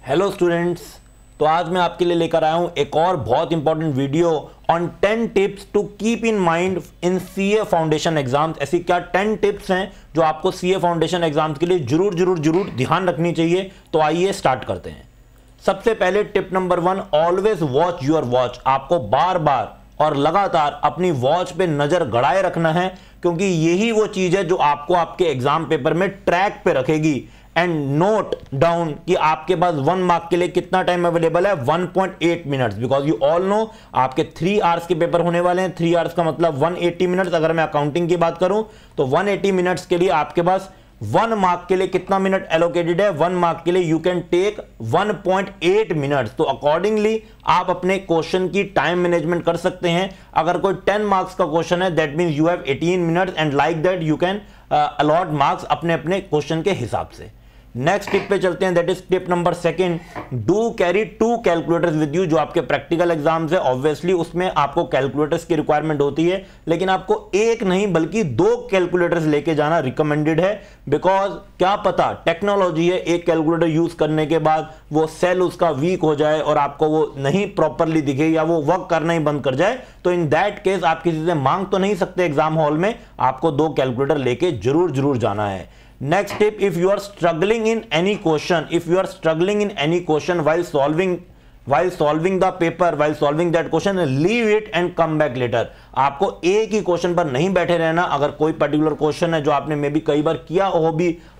Hello students, तो आज मैं आपके लिए लेकर आया हूं एक और बहुत important video on 10 tips to keep in mind in CA foundation exams. ऐसी क्या 10 टिप्स हैं जो आपको सीए फाउंडेशन एग्जाम्स के लिए जरूर ध्यान रखनी चाहिए। तो आइए स्टार्ट करते हैं। सबसे पहले tip number 1, always watch your watch. आपको बार बार और लगातार अपनी वॉच पे नजर गड़ाए रखना है, क्योंकि यही वो चीज है जो आपको आपके एग्जाम पेपर में ट्रैक पे रखेगी। एंड नोट डाउन कि आपके पास 1 मार्क के लिए कितना टाइम अवेलेबल है, 1.8 minutes. Because you all no आपके 3 आवर्स के पेपर होने वाले हैं। 3 आवर्स का मतलब 180 मिनट्स। अगर मैं अकाउंटिंग की बात करूं तो 180 मिनट्स के लिए आपके पास 1 मार्क के लिए कितना मिनट एलोकेटेड है, 1 मार्क के लिए यू कैन टेक 1.8 मिनट्स। तो अकॉर्डिंगली आप अपने क्वेश्चन की टाइम मैनेजमेंट कर सकते हैं। अगर कोई 10 मार्क्स का क्वेश्चन है, that means you have 18 minutes and like that you can allot marks अपने अपने क्वेश्चन के हिसाब से। नेक्स्ट टिप पे चलते हैं, that is tip number 2, do carry 2 calculators with you. जो आपके प्रैक्टिकल एग्जाम्स है, ऑब्वियसली उसमें आपको कैलकुलेटर्स की रिक्वायरमेंट होती है, लेकिन आपको एक नहीं बल्कि 2 कैलकुलेटर्स लेके जाना रिकमेंडेड है। बिकॉज क्या पता टेक्नोलॉजी है, एक कैलकुलेटर यूज करने के बाद वो सेल उसका वीक हो जाए और आपको वो नहीं प्रॉपरली दिखे या वो वर्क करना ही बंद कर जाए, तो इन दैट केस आप किसी से मांग तो नहीं सकते एग्जाम हॉल में, आपको 2 कैलकुलेटर लेके जरूर जाना है। Next tip, if you are struggling in any question while solving the paper, while solving that question, leave it and come back later. आपको एक ही क्वेश्चन पर नहीं बैठे रहना। अगर कोई पर्टिकुलर क्वेश्चन है जो आपने मे बी कई बार किया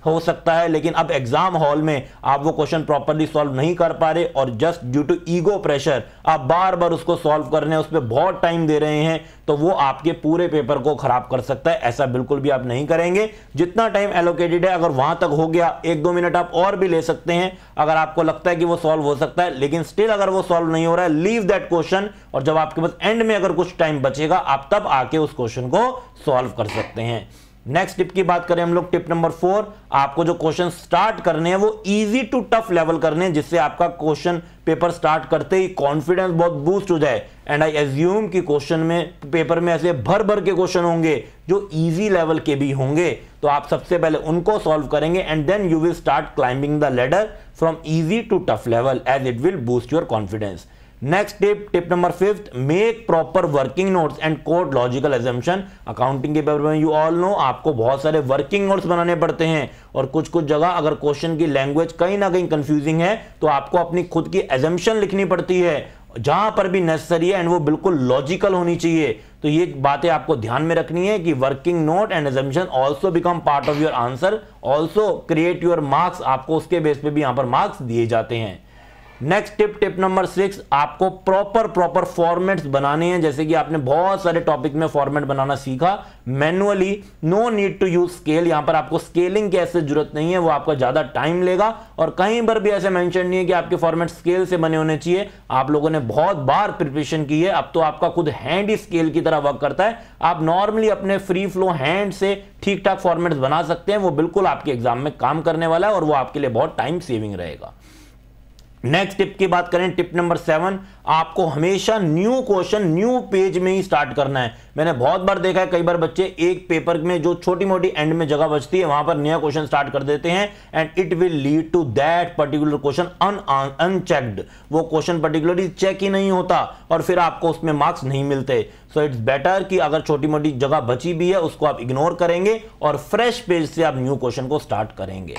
हो सकता है, लेकिन अब एग्जाम हॉल में आप वो क्वेश्चन प्रॉपर्ली सॉल्व नहीं कर पा रहे और just due to ego pressure आप बार बार उसको सॉल्व करने उस पर बहुत टाइम दे रहे हैं, तो वो आपके पूरे पेपर को खराब कर सकता है। ऐसा बिल्कुल भी आप नहीं करेंगे। जितना टाइम एलोकेटेड है, अगर वहां तक हो गया, 1-2 मिनट आप और भी ले सकते हैं अगर आपको लगता है कि वो सॉल्व हो सकता है। लेकिन स्टिल अगर वो सॉल्व नहीं हो रहा है, लीव दैट क्वेश्चन, और जब आपके पास एंड में अगर कुछ टाइम बचेगा आप तब आके उस क्वेश्चन को सॉल्व कर सकते हैं। नेक्स्ट टिप की बात करें हम लोग, टिप नंबर 4, आपको जो क्वेश्चन स्टार्ट करने हैं वो इजी टू टफ लेवल करने हैं, जिससे आपका क्वेश्चन पेपर स्टार्ट करते ही कॉन्फिडेंस बहुत बूस्ट हो जाए। एंड आई एज्यूम कि क्वेश्चन में पेपर में ऐसे भर के क्वेश्चन होंगे जो इजी लेवल के भी होंगे, तो आप सबसे पहले उनको सॉल्व करेंगे and then you will start climbing the ladder from easy to tough level, as it will boost your confidence. Next tip number 5, make proper working notes and code logical assumption. Accounting के paper में you all know आपको बहुत सारे working notes बनाने पड़ते हैं, और कुछ जगह अगर क्वेश्चन की लैंग्वेज कहीं ना कहीं कंफ्यूजिंग है तो आपको अपनी खुद की एजम्पशन लिखनी पड़ती है जहां पर भी नेसेसरी है, एंड वो बिल्कुल लॉजिकल होनी चाहिए। तो ये बातें आपको ध्यान में रखनी है कि working note and assumption also become part of your answer, also create your marks. आपको उसके बेस पे भी यहां पर मार्क्स दिए जाते हैं। नेक्स्ट टिप नंबर 6, आपको प्रॉपर फॉर्मेट्स बनाने हैं। जैसे कि आपने बहुत सारे टॉपिक में फॉर्मेट बनाना सीखा manually, no need to use scale. यहां पर आपको स्केलिंग की ऐसे जरूरत नहीं है, वो आपका ज्यादा टाइम लेगा, और कहीं पर भी ऐसे मेंशन नहीं है कि आपके फॉर्मेट स्केल से बने होने चाहिए। आप लोगों ने बहुत बार प्रिपरेशन की है, अब तो आपका खुद हैंड ही स्केल की तरह वर्क करता है। आप नॉर्मली अपने फ्री फ्लो हैंड से ठीक ठाक फॉर्मेट्स बना सकते हैं, वो बिल्कुल आपके एग्जाम में काम करने वाला है और वो आपके लिए बहुत टाइम सेविंग रहेगा। नेक्स्ट टिप की बात करें, टिप नंबर 7, आपको हमेशा न्यू क्वेश्चन न्यू पेज में ही स्टार्ट करना है। मैंने बहुत बार देखा है, कई बार बच्चे एक पेपर में जो छोटी मोटी एंड में जगह बचती है वहां पर नया क्वेश्चन स्टार्ट कर देते हैं, and it will lead to that particular question unchecked. वो क्वेश्चन पर्टिकुलरली चेक ही नहीं होता और फिर आपको उसमें मार्क्स नहीं मिलते। सो इट्स बेटर कि अगर छोटी मोटी जगह बची भी है उसको आप इग्नोर करेंगे और फ्रेश पेज से आप न्यू क्वेश्चन को स्टार्ट करेंगे।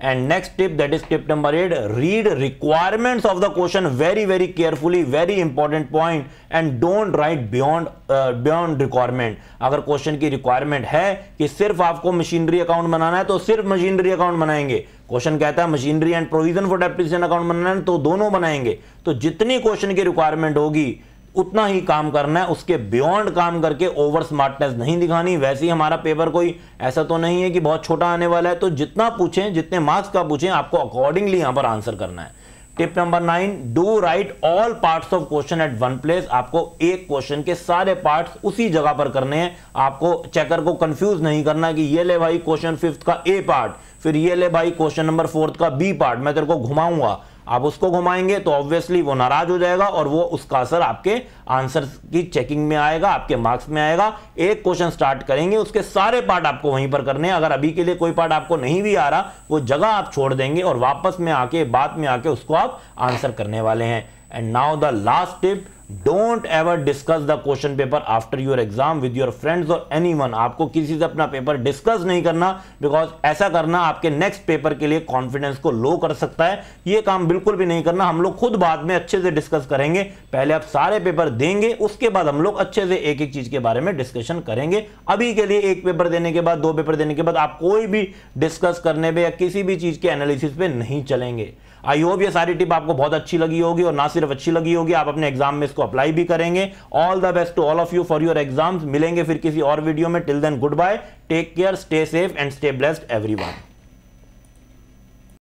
And next tip, that is tip number 8, read requirements of the question very carefully, very important point, and don't write beyond requirement. अगर क्वेश्चन की रिक्वायरमेंट है कि सिर्फ आपको मशीनरी अकाउंट बनाना है तो सिर्फ मशीनरी अकाउंट बनाएंगे। क्वेश्चन कहता है machinery and provision for depreciation account बनाना है तो दोनों बनाएंगे। तो जितनी क्वेश्चन की रिक्वायरमेंट होगी उतना ही काम करना है, उसके बियॉन्ड काम करके ओवर स्मार्टनेस नहीं दिखानी। वैसे ही हमारा पेपर कोई ऐसा तो नहीं है कि बहुत छोटा आने वाला है, तो जितना पूछें, जितने मार्क्स का पूछें, आपको अकॉर्डिंगली यहां पर आंसर करना है। Tip number 9, do write all parts of question at one place. आपको एक क्वेश्चन के सारे पार्ट्स उसी जगह पर करने हैं। आपको चेकर को कंफ्यूज नहीं करना कि ये ले भाई क्वेश्चन 5th का ए पार्ट, फिर ये ले भाई क्वेश्चन नंबर 4th का बी पार्ट, मैं तेरे को घुमाऊंगा। आप उसको घुमाएंगे तो ऑब्वियसली वो नाराज हो जाएगा और वो उसका असर आपके आंसर की चेकिंग में आएगा, आपके मार्क्स में आएगा। एक क्वेश्चन स्टार्ट करेंगे, उसके सारे पार्ट आपको वहीं पर करने हैं। अगर अभी के लिए कोई पार्ट आपको नहीं भी आ रहा, वो जगह आप छोड़ देंगे और वापस में आके बाद में आके उसको आप आंसर करने वाले हैं। And now the last tip, don't ever discuss the question paper after your exam with your friends और एनीवन। आपको किसी से अपना पेपर डिस्कस नहीं करना, बिकॉज ऐसा करना आपके नेक्स्ट पेपर के लिए कॉन्फिडेंस को लो कर सकता है। ये काम बिल्कुल भी नहीं करना। हम लोग खुद बाद में अच्छे से डिस्कस करेंगे, पहले आप सारे पेपर देंगे, उसके बाद हम लोग अच्छे से एक एक चीज के बारे में डिस्कशन करेंगे। अभी के लिए एक पेपर देने के बाद, दो पेपर देने के बाद आप कोई भी डिस्कस करने पे या किसी भी चीज के एनालिसिस पे नहीं चलेंगे। आई होप ये सारी टिप आपको बहुत अच्छी लगी होगी, और ना सिर्फ अच्छी लगी होगी, आप अपने एग्जाम में इसको अप्लाई भी करेंगे। All the best to all of you for your exams. मिलेंगे फिर किसी और वीडियो में। Till then goodbye, take care, stay safe and stay blessed everyone.